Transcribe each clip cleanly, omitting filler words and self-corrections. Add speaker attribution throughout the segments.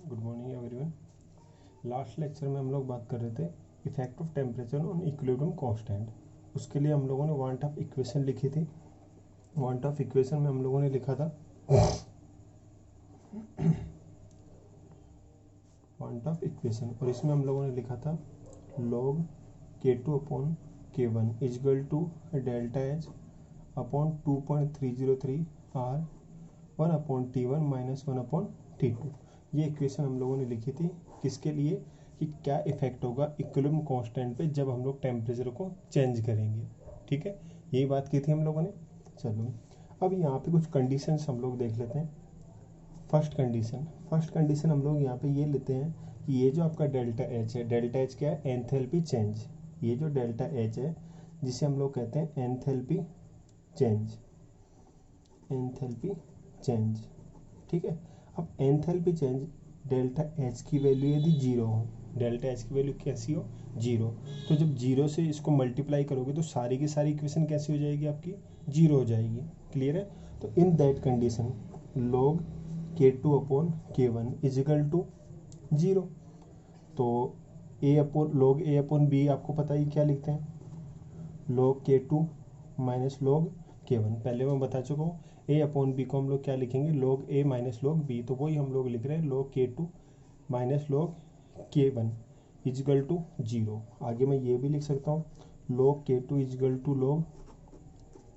Speaker 1: Good morning everyone. Last lecture में हम लोग बात कर रहे थे effect of temperature on equilibrium constant. उसके लिए हम लोगों ने वांट ऑफ इक्वेशन लिखी थी। वांट ऑफ इक्वेशन में हम लोगों ने लिखा था वांट ऑफ इक्वेशन, और इसमें हम लोगों ने लिखा था log K2 upon K1 is equal to delta H upon 2.303 R 1 upon T1 minus 1 upon T2। ये इक्वेशन हम लोगों ने लिखी थी किसके लिए, कि क्या इफेक्ट होगा इक्विलिब्रियम कांस्टेंट पे जब हम लोग टेम्परेचर को चेंज करेंगे। ठीक है, यही बात की थी हम लोगों ने। चलो अब यहाँ पे कुछ कंडीशंस हम लोग देख लेते हैं। फर्स्ट कंडीशन हम लोग यहाँ पे ये लेते हैं कि ये जो आपका डेल्टा एच है, डेल्टा एच क्या है, एंथैल्पी चेंज। ये जो डेल्टा एच है जिसे हम लोग कहते हैं एंथैल्पी चेंज। ठीक है, अब एंथैल्पी चेंज डेल्टा एच की वैल्यू यदि जीरो हो, डेल्टा एच की वैल्यू कैसी हो, जीरो, तो जब जीरो से इसको मल्टीप्लाई करोगे तो सारी की सारी इक्वेशन कैसी हो जाएगी, आपकी जीरो हो जाएगी। क्लियर है। तो in that condition log K2 upon K1 is equal to zero. तो log A अपॉन B आपको पता ही क्या लिखते हैं, log K2 minus log K1। पहले मैं बता चुका हूँ A अपॉन B को हम लोग क्या लिखेंगे, log A minus log B। तो वही हम लोग लिख रहे हैं log K2 minus log K1 is equal to zero. आगे मैं ये भी लिख सकता हूँ log K2 is equal to log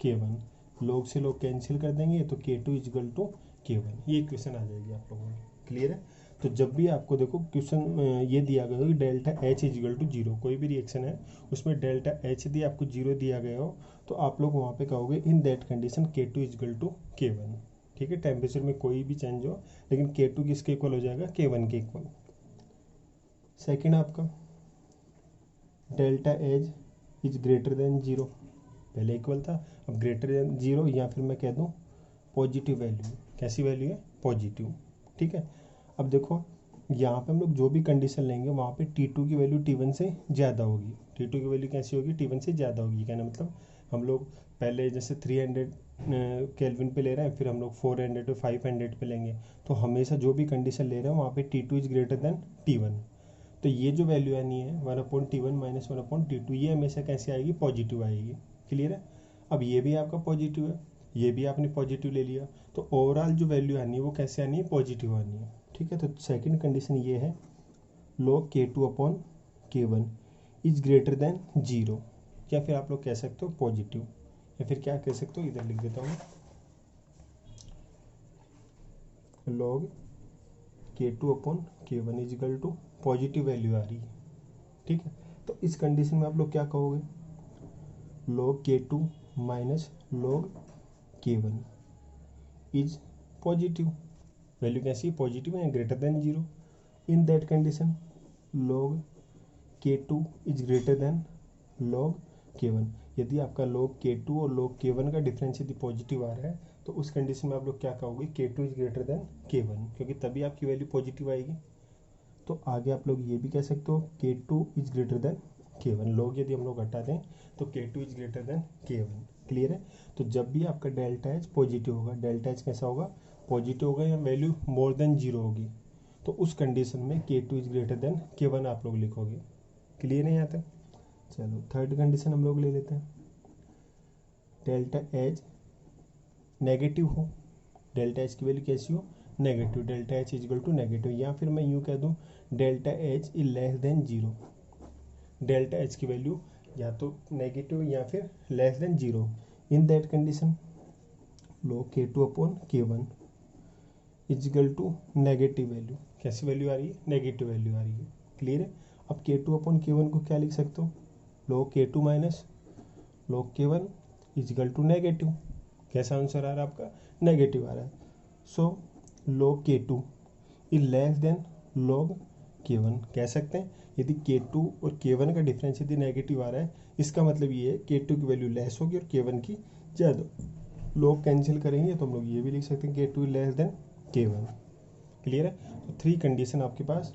Speaker 1: K1। log से log कैंसिल कर देंगे तो K2 is equal to K1। ये इक्वेशन आ जाएगी आप लोगों को। क्लियर है। तो जब भी आपको देखो क्वेश्चन ये दिया गया हो कि delta H is equal to zero, कोई भी रिएक्शन है उसमें डेल्टा एच दिया आपको जीरो दिया गया हो, तो आप लोग वहाँ पे कहोगे in that condition K2 is equal to K1। ठीक है, टेम्परेचर में कोई भी चेंज हो लेकिन K2 किसके इक्वल हो जाएगा, K1 के इक्वल। सेकेंड आपका delta H is greater than zero, पहले इक्वल था अब ग्रेटर देन जीरो, या फिर मैं कह दूँ पॉजिटिव वैल्यू। कैसी वैल्यू है, पॉजिटिव। ठीक है, अब देखो यहाँ पे हम लोग जो भी कंडीशन लेंगे वहाँ पे T2 की वैल्यू T1 से ज़्यादा होगी। T2 की वैल्यू कैसी होगी, T1 से ज़्यादा होगी। कहना मतलब हम लोग पहले जैसे 300 केल्विन पे ले रहे हैं, फिर हम लोग 400 to 500 पे लेंगे, तो हमेशा जो भी कंडीशन ले रहे हैं वहाँ पे T2 is greater than T1। तो ये जो वैल्यू आनी है 1/T1 माइनस 1/T2, ये हमेशा कैसे आएगी, पॉजिटिव आएगी। क्लियर है। अब ये भी आपका पॉजिटिव है, ये भी आपने पॉजिटिव ले लिया, तो ओवरऑल जो वैल्यू आनी है वो कैसे आनी है, पॉजिटिव आनी है। ठीक है, तो सेकंड कंडीशन ये है log K2 upon K1 is greater than zero, या फिर आप लोग कह सकते हो पॉजिटिव, या फिर क्या कह सकते हो, इधर लिख देता हूँ log K2 upon K1 is equal to positive value आ रही है। ठीक है, तो इस कंडीशन में आप लोग क्या कहोगे, log K2 minus log K1 is positive, value कैसी है, पॉजिटिव है, greater than zero. In that condition log K2 is greater than log K1। यदि आपका log K2 और log K1 का डिफरेंस यदि पॉजिटिव आ रहा है तो उस कंडीशन में आप लोग क्या कहोगे, K2 is greater than K1, क्योंकि तभी आपकी वैल्यू पॉजिटिव आएगी। तो आगे आप लोग ये भी कह सकते हो K2 is greater than K1। log यदि हम लोग हटा दें तो K2 is greater than K1। Clear है। तो जब भी आपका डेल्टा एच पॉजिटिव होगा, डेल्टा एच कैसा होगा, पॉजिटिव होगा, या वैल्यू मोर देन जीरो होगी, तो उस कंडीशन में K2 is greater than K1 आप लोग लिखोगे। क्लियर है यहाँ तक। चलो थर्ड कंडीशन हम लोग ले लेते हैं, डेल्टा एच नेगेटिव हो, डेल्टा एच की वैल्यू कैसी हो, negative, delta H is equal to negative, या फिर मैं यूँ कह दूँ delta H is less than zero. Delta H की वैल्यू या तो नेगेटिव या फिर less than zero. In that condition log K2 upon K1 is equal to negative value. कैसी वैल्यू आ रही है, नेगेटिव वैल्यू आ रही है। क्लियर है। अब K2 अपॉन K1 को क्या लिख सकते हो, log K2 minus log K1 is equal to negative. कैसा आंसर आ रहा है आपका, नेगेटिव आ रहा है। So log K2 is less than log K1 कह सकते हैं। यदि K2 और K1 का डिफरेंस यदि नेगेटिव आ रहा है, इसका मतलब ये है K2 की वैल्यू लेस होगी और K1 की ज़्यादा। लोग कैंसिल करेंगे तो हम लोग ये भी लिख सकते हैं K2 less than K1। Clear है। तो थ्री कंडीशन आपके पास,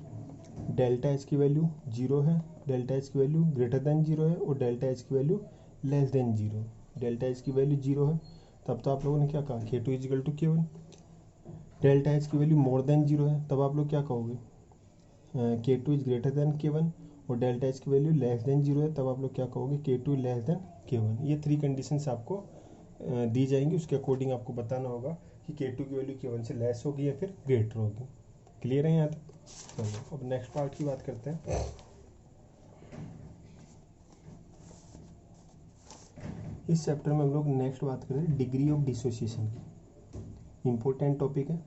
Speaker 1: डेल्टा एच की वैल्यू जीरो है, डेल्टा एच की वैल्यू ग्रेटर देन जीरो है, और डेल्टा एच की value less than zero. Delta H की वैल्यू जीरो है तब तो आप लोगों ने क्या कहा, K2 is equal to K1। Delta H की वैल्यू मोर देन जीरो है, तब आप लोग क्या कहोगे, K2 is greater than K1, और डेल्टा एच की वैल्यू लेस देन जीरो है, तब आप लोग क्या कहोगे, K2 लेस देन K1। ये 3 कंडीशंस आपको दी जाएंगी, उसके अकॉर्डिंग आपको बताना होगा कि K2 की वैल्यू K1 से लेस होगी या फिर ग्रेटर होगी। क्लियर है यहाँ तक? चलो अब नेक्स्ट पार्ट की बात करते हैं। इस चैप्टर में हम लोग नेक्स्ट बात करें डिग्री ऑफ डिसोसिएशन की। इम्पोर्टेंट टॉपिक है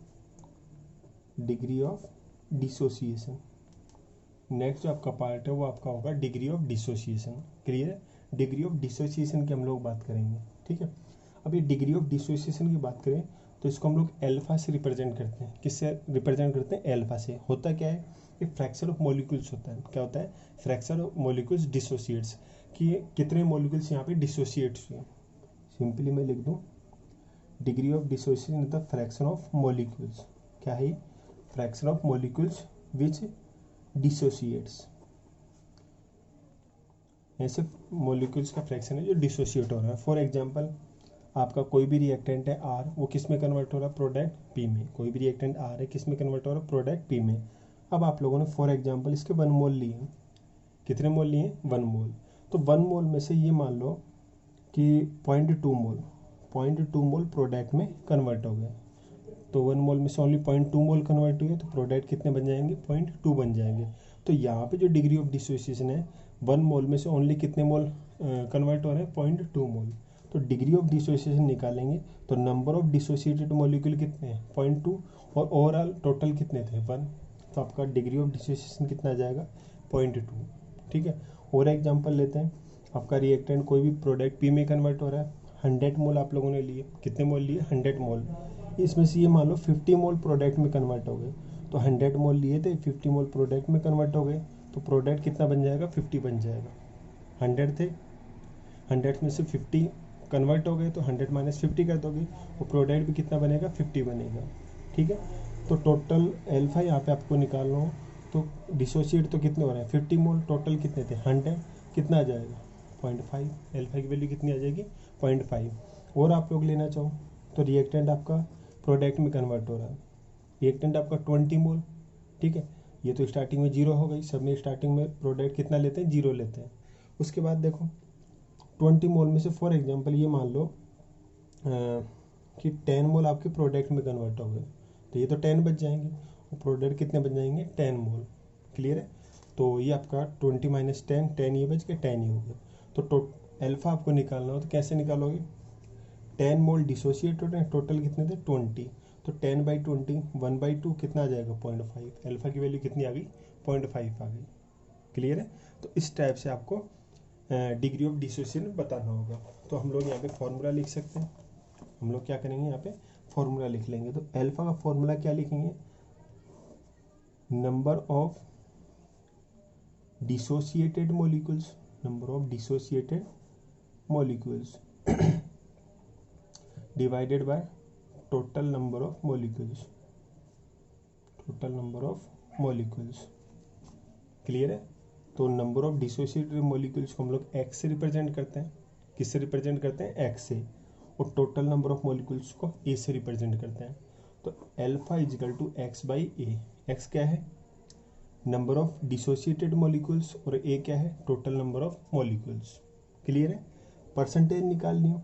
Speaker 1: डिग्री ऑफ डिसोसिएशन। नेक्स्ट जो आपका पार्ट है वो आपका होगा डिग्री ऑफ डिसोसिएशन। क्लियर है? डिग्री ऑफ डिसोसिएशन की हम लोग बात करेंगे। ठीक है, अब ये डिग्री ऑफ डिसोसिएशन की बात करें तो इसको हम लोग एल्फा से रिप्रेजेंट करते हैं। किससे रिप्रेजेंट करते हैं? एल्फा से। होता क्या है, ये फ्रैक्शन ऑफ मॉलिक्यूल्स होता है। क्या होता है? फ्रैक्शन ऑफ मॉलिक्यूल्स डिसोसिएट्स, कि कितने मॉलिक्यूल्स यहाँ पे डिसोसिएट्स हुए। सिंपली मैं लिख दूँ degree of dissociation is the fraction of molecules. क्या है? Fraction of molecules which dissociates. ऐसे मॉलिक्यूल्स का फ्रैक्शन है जो डिसोसिएट हो रहा है। फॉर एग्जांपल आपका कोई भी रिएक्टेंट है आर, वो किस में कन्वर्ट हो रहा है? प्रोडक्ट पी में। कोई भी रिएक्टेंट आर है, किस में कन्वर्ट हो रहा है? प्रोडक्ट पी में। अब आप लोगों ने फॉर एग्जांपल इसके 1 मोल लिए। कितने मोल लिए? 1 मोल। तो 1 मोल में से ये मान लो कि 0.2 मोल प्रोडक्ट में कन्वर्ट हो गए। तो 1 मोल में से ओनली 0.2 मोल कन्वर्ट हुए, तो प्रोडक्ट कितने बन जाएंगे? 0.2 बन जाएंगे। तो यहाँ पे जो डिग्री ऑफ डिसोसिएशन है, 1 मोल में से ओनली कितने मोल कन्वर्ट हो रहे हैं? 0.2 मोल। तो डिग्री ऑफ डिसोसिएशन निकालेंगे तो नंबर ऑफ डिसोसिएटेड मॉलिक्यूल कितने हैं? 0.2, और ओवरऑल टोटल कितने थे? 1। तो आपका डिग्री ऑफ डिसोसिएशन कितना आ जाएगा? 0.2। ठीक है, और एग्जांपल लेते हैं। आपका रिएक्टेंट कोई भी प्रोडक्ट पी में कन्वर्ट हो रहा है, 100 मोल आप लोगों ने लिए। कितने मोल लिए? 100 मोल। इसमें से ये मान लो 50 मोल प्रोडक्ट में कन्वर्ट हो गए। तो 100 मोल लिए थे, 50 मोल प्रोडक्ट में कन्वर्ट हो गए, तो प्रोडक्ट कितना बन जाएगा? 50 बन जाएगा। 100 थे, 100 में से 50 कन्वर्ट हो गए, तो 100 माइनस 50 कर दोगे, वो प्रोडक्ट भी कितना बनेगा? 50 बनेगा। ठीक है, तो टोटल एल्फा यहाँ पे आपको निकालना हो तो डिसोसिएट तो कितने हो रहे हैं? 50 मोल। टोटल कितने थे? 100। कितना आ जाएगा? 0.5। एल्फा की वैल्यू कितनी आ जाएगी? 0.5। और आप लोग लेना चाहो तो रिएक्टेंट आपका प्रोडक्ट में कन्वर्ट हो रहा है। रिएक्टेंट आपका 20 मोल। ठीक है, ये तो स्टार्टिंग में 0 हो गई, सब में स्टार्टिंग में प्रोडक्ट कितना लेते हैं? 0 लेते हैं। उसके बाद देखो 20 मोल में से फॉर एग्जांपल ये मान लो कि 10 मोल आपके प्रोडक्ट में कन्वर्ट हो गए, तो ये तो 10 बच जाएंगे, और प्रोडक्ट कितने बन जाएंगे? 10 मोल। क्लियर है? तो ये आपका 20 माइनस 10, 10 ये बच के 10 ही हो गया। तो एल्फा आपको निकालना हो तो कैसे निकालोगे? 10 मोल डिसोसिएट हो रहे हैं, टोटल कितने थे? 20। तो 10/20 1/2 कितना आ जाएगा? 0.5। एल्फा की वैल्यू कितनी आ गई? 0.5 आ गई। क्लियर है? तो इस टाइप से आपको डिग्री ऑफ डिसोसिएशन बताना होगा। तो हम लोग यहाँ पे फॉर्मूला लिख सकते हैं। हम लोग क्या करेंगे? यहाँ पे फॉर्मूला लिख लेंगे। तो एल्फा का फॉर्मूला क्या लिखेंगे? Number of dissociated molecules, number of dissociated molecules divided by total number of molecules, total number of molecules. Clear है? तो नंबर ऑफ डिसोसिएटेड मॉलिक्यूल्स को हम लोग एक्स से रिप्रेजेंट करते हैं। किससे रिप्रेजेंट करते हैं? एक्स से। और टोटल नंबर ऑफ मॉलिक्यूल्स को ए से रिप्रेजेंट करते हैं। तो alpha is equal to x by a. X क्या है? नंबर ऑफ डिसोसिएटेड मॉलिक्यूल्स, और ए क्या है? Total number of molecules. Clear है? परसेंटेज निकालनी हो,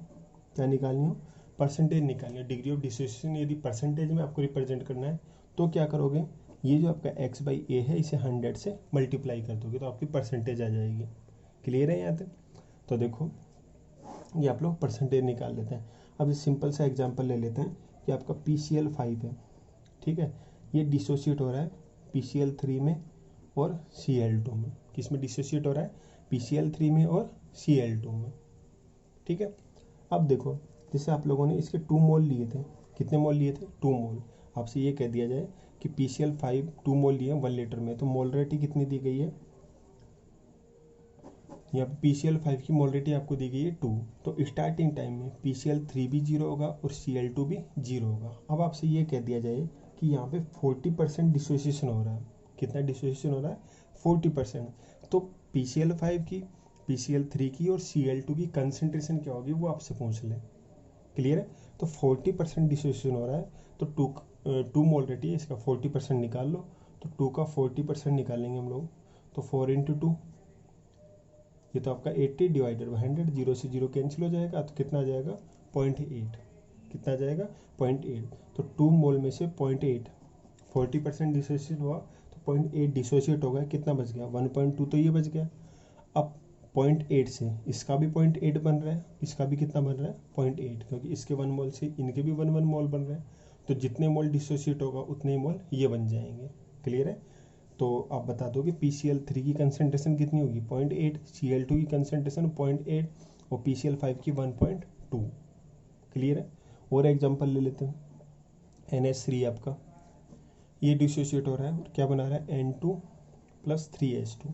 Speaker 1: क्या निकालनी हो? परसेंटेज निकालनी है। डिग्री ऑफ डिसोसिएशन यदि परसेंटेज में आपको रिप्रेजेंट करना है तो क्या करोगे? ये जो आपका एक्स बाई ए है, इसे 100 से मल्टीप्लाई कर दोगे तो आपकी परसेंटेज आ जाएगी। क्लियर है यहाँ तक? तो देखो ये आप लोग परसेंटेज निकाल लेते हैं। अब इस सिंपल सा एग्जांपल ले लेते हैं कि आपका PCl5 है। ठीक है, ये डिसोसिएट हो रहा है PCl3 में और Cl2 में। किस में डिसोसिएट हो रहा है? PCl3 में और Cl2 में। ठीक है, अब देखो जैसे आप लोगों ने इसके 2 मोल लिए थे। कितने मोल लिए थे? 2 मोल। आपसे ये कह दिया जाए कि PCl5 2 मोल लिए 1 लीटर में, तो मोलरिटी कितनी दी गई है? यहाँ पे PCl5 की मोलरिटी आपको दी गई है 2। तो स्टार्टिंग टाइम में PCl3 भी 0 होगा और Cl2 भी 0 होगा। अब आपसे ये कह दिया जाए कि यहाँ पे 40% डिसोसिएशन हो रहा है। कितना डिसोसिएशन हो रहा है? 40%। तो PCl5 की, PCl3 की और Cl2 की कंसनट्रेशन क्या होगी वो आपसे पूछ लें। क्लियर है? तो 40% डिसोसिएशन हो रहा है, तो 2 मोल रेटी है, इसका 40% निकाल लो। तो 2 का 40% निकालेंगे हम लोग, तो 4 इंटू 2, ये तो आपका 80 डिवाइडेड बाई 100, 0 से 0 कैंसिल हो जाएगा, तो कितना आ जाएगा 0.8, कितना आ जाएगा 0.8। तो 2 मोल में से 0.8 40% डिसोसिएट हुआ, तो 0.8 डिसोसिएट हो गया, कितना बच गया 1.2, तो ये बच गया। अब 0.8 से इसका भी 0.8 बन रहा है, इसका भी कितना बन रहा है 0.8, क्योंकि इसके 1 मोल से इनके भी 1 मोल बन रहे हैं, तो जितने मोल डिसोसिएट होगा उतने ही मोल ये बन जाएंगे। क्लियर है? तो आप बता दो कि PCl3 की कंसनट्रेशन कितनी होगी 0.8, Cl2 की कंसनट्रेशन 0.8 और PCl5 की 1.2। क्लियर है? और एग्जांपल ले लेते हैं, NH3 आपका ये डिसोसिएट हो रहा है और क्या बना रहा है N2 प्लस 3H2,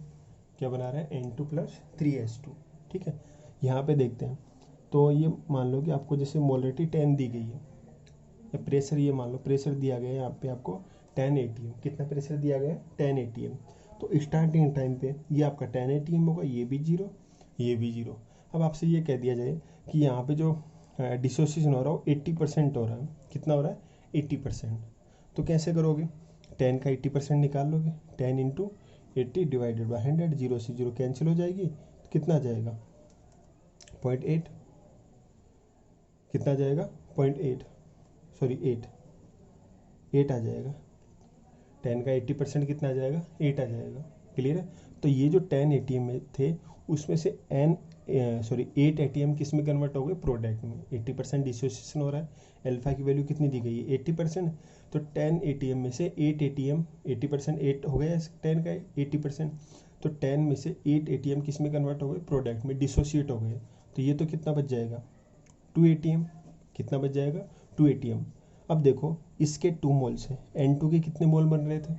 Speaker 1: क्या बना रहा है N2 प्लस 3H2। ठीक है, यहाँ पे देखते हैं। तो ये मान लो कि आपको जैसे मोलरिटी 10 दी गई है, या प्रेशर, ये मान लो प्रेशर दिया गया है यहाँ पे आपको 10 ATM, कितना प्रेशर दिया गया है 10 ATM। तो स्टार्टिंग टाइम पे ये आपका 10 ATM होगा, ये भी 0, ये भी 0। अब आपसे ये कह दिया जाए कि यहाँ पे जो डिसोसिएशन हो रहा है 80% हो रहा है, कितना हो रहा है 80%। तो कैसे करोगे, 10 का 80% निकाल लोगे, 10 इंटू 80 डिवाइडेड बाई 100, 0 से 0 कैंसिल हो जाएगी, तो कितना आ जाएगा 0.8, कितना आ जाएगा 0.8, सॉरी 8 आ जाएगा। 10 का 80% कितना आ जाएगा 8 आ जाएगा। क्लियर है? तो ये जो 10 ATM में थे उसमें से 8 ATM किस में कन्वर्ट हो गए प्रोडक्ट में। 80% डिसोसिएशन हो रहा है, अल्फा की वैल्यू कितनी दी गई है 80%। तो 10 ATM में से 8 ATM, 80% 8 हो गया 10 का 80%, तो 10 में से 8 ATM किस में कन्वर्ट हो गए प्रोडक्ट में, डिसोसिएट हो गए। तो ये तो कितना बच जाएगा 2 ATM, कितना बच जाएगा 2 ATM। अब देखो इसके 2 मोल से N2 के कितने मोल बन रहे थे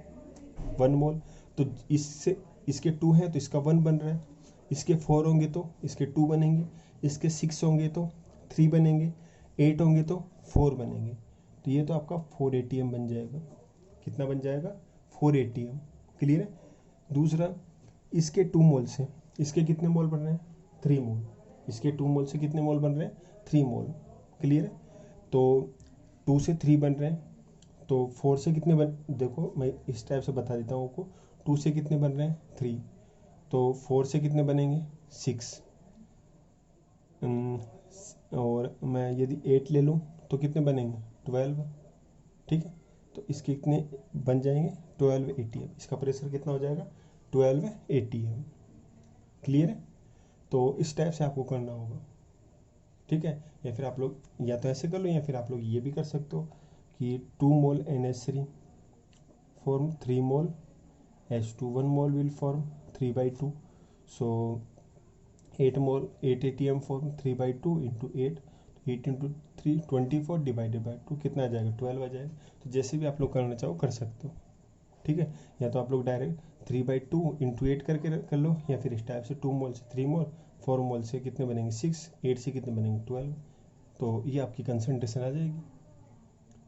Speaker 1: 1 मोल, तो इससे इसके 2 हैं तो इसका 1 बन रहा है, इसके 4 होंगे तो इसके 2 बनेंगे, इसके 6 होंगे तो 3 बनेंगे, 8 होंगे तो 4 बनेंगे। तो ये तो आपका 4 ATM बन जाएगा, कितना बन जाएगा 4 ATM। क्लियर है? दूसरा, इसके 2 मोल से इसके कितने मोल बन रहे हैं 3 मोल, इसके 2 मोल से कितने मोल बन रहे हैं 3 मोल। क्लियर है? तो 2 से 3 बन रहे हैं, तो 4 से कितने बन, देखो मैं इस टाइप से बता देता हूँ आपको, 2 से कितने बन रहे हैं 3, तो 4 से कितने बनेंगे 6, और मैं यदि 8 ले लूँ तो कितने बनेंगे 12। ठीक है, तो इसके कितने बन जाएंगे 12 ATM, इसका प्रेशर कितना हो जाएगा 12 ATM। क्लियर है? तो इस टाइप से आपको करना होगा। ठीक है, या फिर आप लोग या तो ऐसे कर लो, या फिर आप लोग ये भी कर सकते हो कि 2 मोल NH3 form 3 mole H2, 1 mole will form 3/2, so 8 mole 8 ATM form 3/2 into 8 into 3 24 divided by 2, कितना आ जाएगा 12 आ जाएगा। तो जैसे भी आप लोग करना चाहो कर सकते हो। ठीक है, या तो आप लोग डायरेक्ट 3/2 इंटू 8 करके कर लो, या फिर इस टाइप से 2 मोल से 3 मोल, 4 मोल से कितने बनेंगे 6, 8 से कितने बनेंगे 12, तो ये आपकी कंसनट्रेशन आ जाएगी।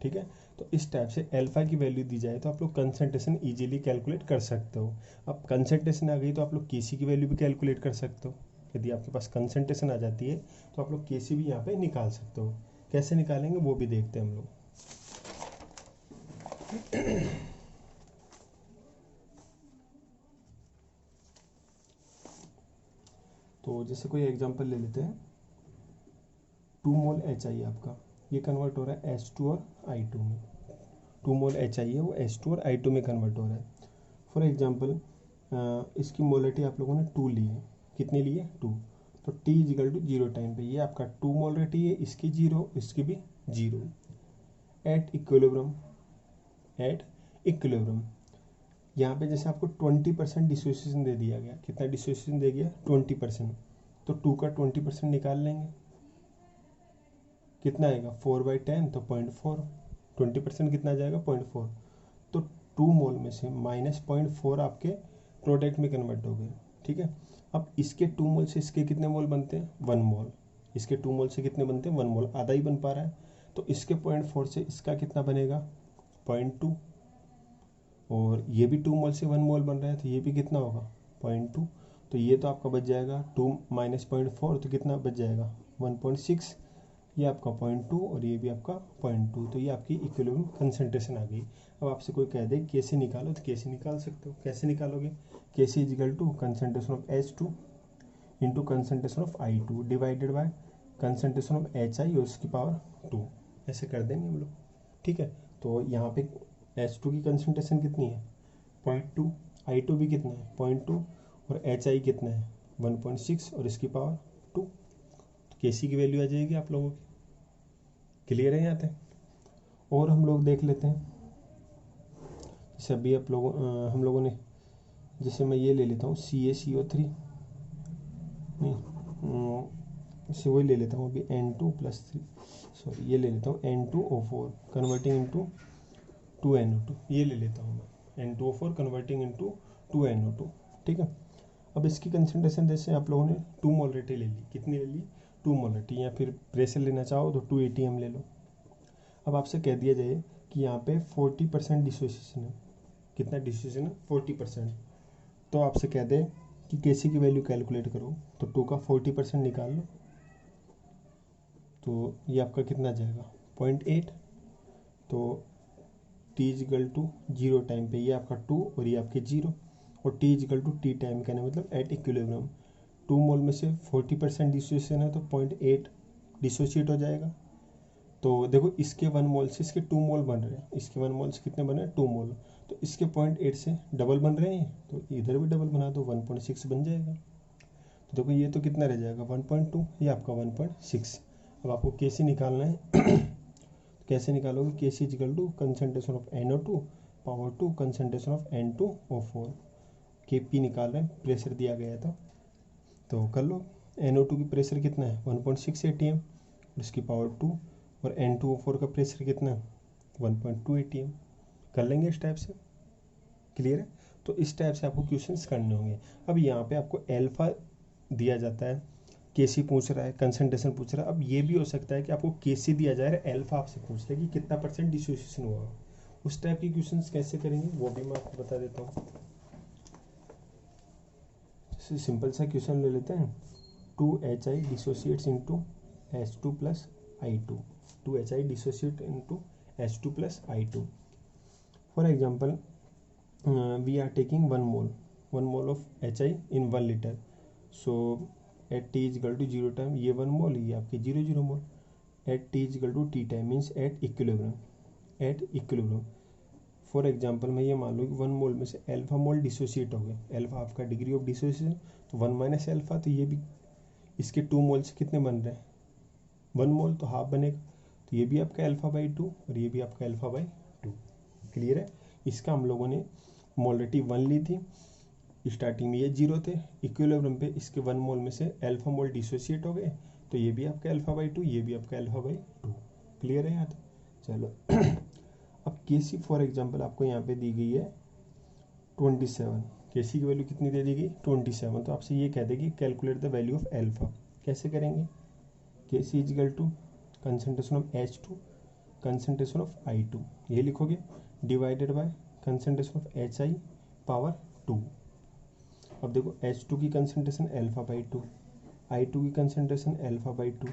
Speaker 1: ठीक है, तो इस टाइप से अल्फा की वैल्यू दी जाए तो आप लोग कंसनट्रेशन इजीली कैलकुलेट कर सकते हो। अब कंसनट्रेशन आ गई तो आप लोग केसी की वैल्यू भी कैलकुलेट कर सकते हो। यदि आपके पास कंसनट्रेशन आ जाती है तो आप लोग केसी भी यहाँ पे निकाल सकते हो। कैसे निकालेंगे वो भी देखते हैं हम लोग। तो जैसे कोई एग्जांपल ले लेते हैं, 2 मोल HI आपका ये कन्वर्ट हो रहा है H2 और I2 में। 2 मोल HI है वो H2 और I2 में कन्वर्ट हो रहा है। फॉर एग्जांपल इसकी मोलरिटी आप लोगों ने 2 ली है, कितनी ली है 2, तो T इजिकल टू 0 टाइम पे ये आपका 2 मोलरिटी है, इसकी 0, इसकी भी 0 एट इक्विलिब्रियम, एट इक्विलिब्रियम। यहाँ पे जैसे आपको 20% डिसोसिएशन दे दिया गया, कितना डिसोसिएशन दे गया 20%, तो 2 का 20% निकाल लेंगे, कितना आएगा 4/10, तो 0.4, 20% कितना आ जाएगा 0.4, तो 2 मोल में से -0.4 आपके प्रोडक्ट में कन्वर्ट हो गए। ठीक है, अब इसके 2 मोल से इसके कितने मोल बनते हैं 1 मोल, इसके 2 मोल से कितने बनते हैं 1 मोल, आधा ही बन पा रहा है, तो इसके 0.4 से इसका कितना बनेगा 0.2, और ये भी 2 मोल से 1 मोल बन रहा है तो ये भी कितना होगा 0.2, तो ये तो आपका बच जाएगा 2 - 0.4, तो कितना बच जाएगा 1.6, ये आपका 0.2 और ये भी आपका 0.2, तो ये आपकी इक्विलिब्रियम कंसंट्रेशन आ गई। अब आपसे कोई कह दे कैसे निकालो, तो कैसे निकाल सकते हो, कैसे निकालोगे, कैसे is equal to concentration of H2 into concentration of I2 divided by concentration of HI और उसकी पावर 2, ऐसे कर देंगे हम लोग। ठीक है, तो यहाँ पे H2 की कंसंट्रेशन कितनी है 0.2, I2 भी कितना है 0.2 और HI कितना है 1.6 और इसकी पावर 2, तो Kc की वैल्यू आ जाएगी आप लोगों की। क्लियर है यहाँ तक? और हम लोग देख लेते हैं, जैसे अभी हम लोगों ने, जैसे मैं ये ले लेता हूँ CaCO3, नहीं इसे वही ले लेता हूँ अभी N2+3, सॉरी ये ले लेता हूँ N2O4 कन्वर्टिंग इनटू 2NO2, ये ले लेता हूँ मैं N2O4 कन्वर्टिंग इनटू 2NO2। ठीक है, अब इसकी कंसंट्रेशन जैसे आप लोगों ने 2 मोलरिटी ले ली, कितनी ले ली 2 मोलरिटी, या फिर प्रेशर लेना चाहो तो 2 ATM ले लो। अब आपसे कह दिया जाए कि यहाँ पे 40% डिसोसिएशन है, कितना डिसोसिएशन है 40%, तो आपसे कह दे कि Kc की वैल्यू कैलकुलेट करो, तो 2 का 40% निकाल लो, तो ये आपका कितना जाएगा 0.8, तो T इजिकल टू 0 टाइम पे ये आपका 2 और ये आपके 0, और T is equal to T time कहना मतलब एट इक्विलिब्रियम 2 मोल में से 40% डिसोसिएशन है तो 0.8 डिसोसिएट हो जाएगा। तो देखो इसके 1 मोल से इसके 2 मोल बन रहे हैं, इसके 1 मोल से कितने बन रहे हैं 2 मोल, तो इसके 0.8 से डबल बन रहे हैं, तो इधर भी डबल बना दो 1.6 बन जाएगा। तो देखो ये तो कितना रह जाएगा 1.2, ये आपका 1.6। अब आपको Kc निकालना है कैसे निकालोगे, Kc is equal to concentration of NO2 power 2 concentration of N2O4, Kp निकाल रहे हैं, प्रेशर दिया गया था तो कर लो। NO2 की प्रेशर कितना है 1.6 ATM और इसकी पावर 2, और N2O4 का प्रेशर कितना है 1.2 ATM। कर लेंगे इस टाइप से, क्लियर है? तो इस टाइप से आपको क्वेश्चंस करने होंगे। अब यहाँ पे आपको एल्फा दिया जाता है, Kc पूछ रहा है, कंसंट्रेशन पूछ रहा है। अब ये भी हो सकता है कि आपको Kc दिया जाए और एल्फा आपसे पूछ रहा है कि कितना % डिसोसिएशन हुआ। उस टाइप की क्वेश्चंस कैसे करेंगे वो भी मैं आपको बता देता हूँ। जैसे सिंपल सा क्वेश्चन ले लेते हैं, 2HI dissociates into H2 plus I2, 2HI dissociate into H2 plus I2। For example we are taking 1 mole of HI in 1 liter, so at T is equal to 0 time ये 1 मोल, ये आपके 0 मोल, at T is equal to T time means at equilibrium. For example मैं ये मान लूँ कि 1 मोल में से अल्फा मोल डिसोसिएट हो गए, अल्फा आपका डिग्री ऑफ डिसोसिएशन, तो 1 माइनस अल्फा, तो ये भी इसके 2 मोल से कितने बन रहे हैं 1 मोल, तो हाफ बनेगा, तो ये भी आपका अल्फा बाई 2 और ये भी आपका अल्फा बाई 2। क्लियर है? इसका हम लोगों ने मोलरिटी 1 ली थी, स्टार्टिंग में ये 0 थे, इक्विलिब्रियम पे इसके 1 मोल में से अल्फा मोल डिसोसिएट हो गए, तो ये भी आपका अल्फा बाई 2, ये भी आपका अल्फा बाई 2। क्लियर है यहाँ तक? चलो अब Kc फॉर एग्जांपल आपको यहाँ पे दी गई है 27, Kc की वैल्यू कितनी दे दी गई 27, तो आपसे ये कह देगी calculate the value of alpha. कैसे करेंगे, Kc is equal to concentration of H2 concentration of I2 ये लिखोगे divided by concentration of HI power 2। अब देखो H2 की कंसंट्रेशन अल्फा बाई 2, I2 की कंसंट्रेशन अल्फा बाई 2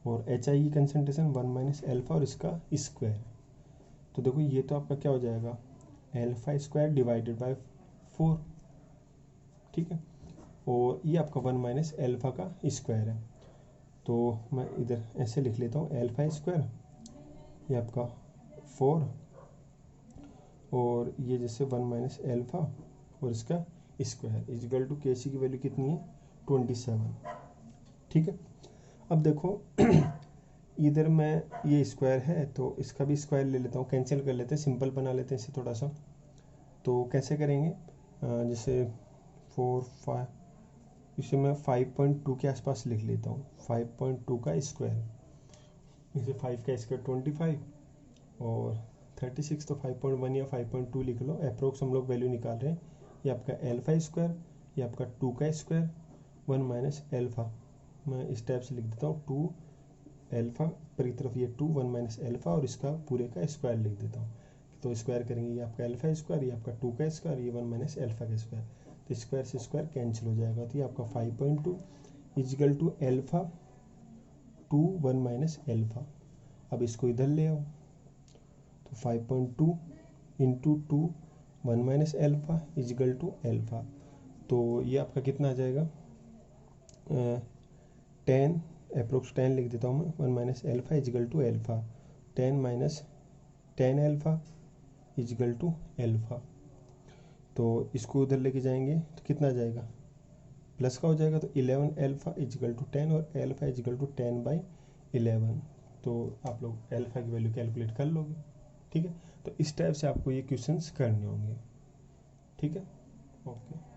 Speaker 1: और HI की कंसंट्रेशन 1 माइनस अल्फा और इसका स्क्वायर। तो देखो ये तो आपका क्या हो जाएगा अल्फा स्क्वायर डिवाइडेड बाय 4, ठीक है, और ये आपका 1 माइनस अल्फा का स्क्वायर है, तो मैं इधर ऐसे लिख लेता हूँ अल्फा स्क्वायर, ये आपका 4 और ये जैसे 1 माइनस अल्फा और इसका स्क्वायर इजिकल टू Kc की वैल्यू कितनी है 27। ठीक है, अब देखो इधर मैं ये स्क्वायर है तो इसका भी स्क्वायर ले लेता हूँ, कैंसिल कर लेते हैं, सिंपल बना लेते हैं इसे थोड़ा सा। तो कैसे करेंगे, जैसे 4 5, इसे मैं 5.2 के आसपास लिख लेता हूँ, 5.2 का स्क्वायर, इसे 5 का स्क्वायर 25 और 36, तो 5.1 या 5.2 लिख लो, अप्रोक्स हम लोग वैल्यू निकाल रहे हैं। ये आपका अल्फा स्क्वायर, ये आपका 2 का स्क्वायर 1 माइनस अल्फा, मैं इस टाइप से लिख देता हूँ 2 अल्फा पर की तरफ ये 2 1 माइनस अल्फा और इसका पूरे का स्क्वायर लिख देता हूँ। तो स्क्वायर करेंगे, ये आपका अल्फा स्क्वायर, ये आपका 2 का स्क्वायर, ये 1 माइनस अल्फा का स्क्वायर, तो स्क्वायर से स्क्वायर कैंसिल हो जाएगा, तो ये आपका 5.2 is equal to alpha 5.2 1 minus alpha. अब इसको इधर ले आओ तो 5.2 into 2 1 minus alpha is equal to alpha. तो ये आपका कितना आ जाएगा 10 अप्रोक्स 10 लिख देता हूँ मैं 1 minus alpha is equal to alpha 10 minus 10 alpha is equal to alpha. तो इसको उधर लेके जाएंगे तो कितना आ जाएगा प्लस का हो जाएगा तो 11 एल्फ़ा इजिकल टू 10 और एल्फ़ा इजिकल टू 10/11। तो आप लोग एल्फ़ा की वैल्यू कैलकुलेट कर लोगे। ठीक है, तो इस टाइप से आपको ये क्वेश्चंस करने होंगे। ठीक है, ओके।